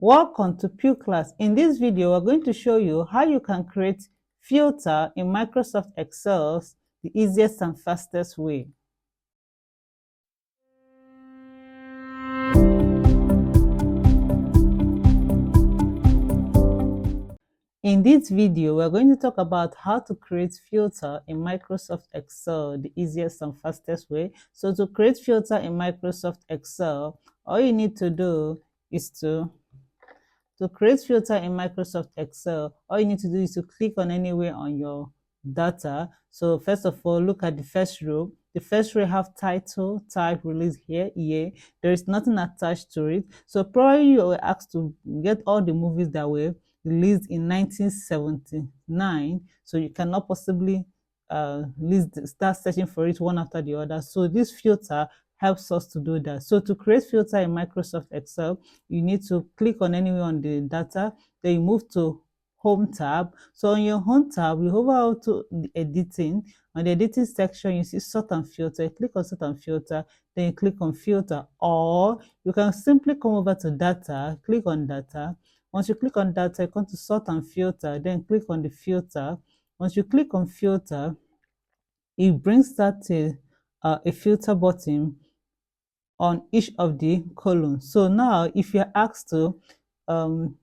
Welcome to Pew Class. In this video, we're going to show you how you can create filter in Microsoft Excel the easiest and fastest way. In this video, we're going to talk about how to create filter in Microsoft Excel the easiest and fastest way. So to create filter in Microsoft Excel, all you need to do is to create filter in Microsoft Excel, all you need to do is to click on anywhere on your data. So first of all, look at the first row. The first row have title, type, release here, year. There is nothing attached to it. So probably you were asked to get all the movies that were released in 1979. So you cannot possibly start searching for it one after the other. So this filter helps us to do that. So to create filter in Microsoft Excel, you need to click on anywhere on the data, then you move to Home tab. So on your Home tab, you hover to the editing. On the editing section, you see sort and filter. You click on sort and filter, then you click on filter, or you can simply come over to data, click on data. Once you click on data, you come to sort and filter, then click on the filter. Once you click on filter, it brings that a filter button on each of the columns. So now if you're asked to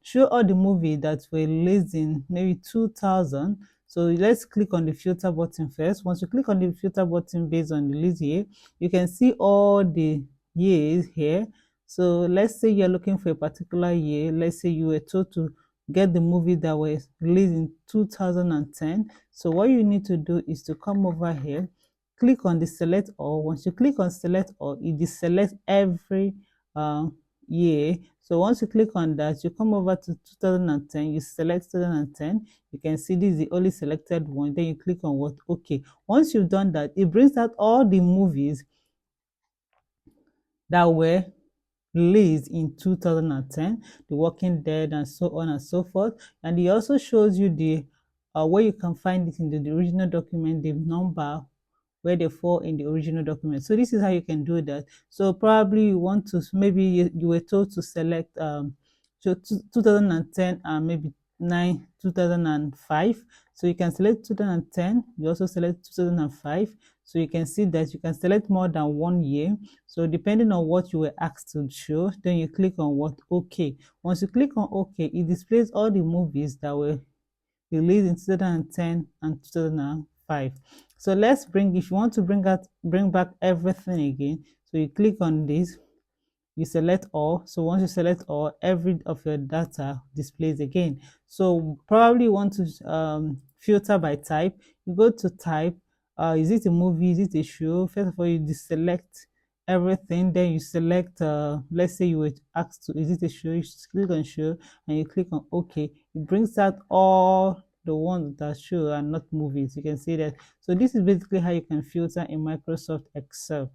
show all the movies that were released in maybe 2000, so let's click on the filter button first. Once you click on the filter button based on the list here, you can see all the years here. So let's say you're looking for a particular year. Let's say you were told to get the movie that was released in 2010. So what you need to do is to come over here, click on the select all. Once you click on select all, it deselects every year. So once you click on that, you come over to 2010, you select 2010. You can see this is the only selected one. Then you click on what? Okay. Once you've done that, it brings out all the movies that were released in 2010, The Walking Dead, and so on and so forth. And it also shows you the where you can find it in the original document, the number where they fall in the original document. So this is how you can do that. So probably you want to, maybe you were told to select so 2010 and maybe 2005. So you can select 2010, you also select 2005. So you can see that you can select more than 1 year. So depending on what you were asked to show, then you click on what? Okay. Once you click on okay, it displays all the movies that were released in 2010 and 2005. So let's if you want to bring back everything again, so you click on this, you select all. So once you select all, every of your data displays again. So probably you want to filter by type. You go to type, is it a movie, is it a show? First of all, you deselect everything, then you select let's say you were asked to, is it a show? You click on show and you click on okay. It brings out all the ones that show and not movies. You can see that. So this is basically how you can filter in Microsoft Excel.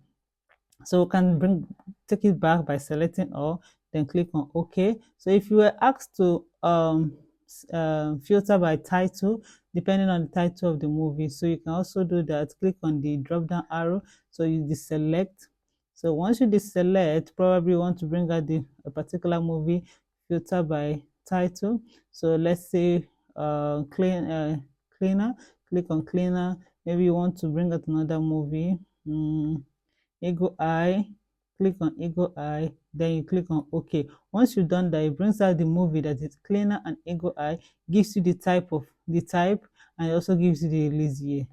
So we can take it back by selecting all, then click on OK. So if you were asked to filter by title, depending on the title of the movie, so you can also do that. Click on the drop down arrow, so you deselect. So once you deselect, probably you want to bring out a particular movie, filter by title. So let's say cleaner, click on cleaner. Maybe you want to bring out another movie. Eagle Eye, click on Eagle Eye, then you click on OK. Once you've done that, it brings out the movie that is cleaner and Eagle Eye, gives you the type, and it also gives you the release year.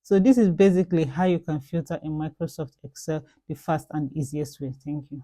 So this is basically how you can filter in Microsoft Excel the fast and easiest way. Thank you.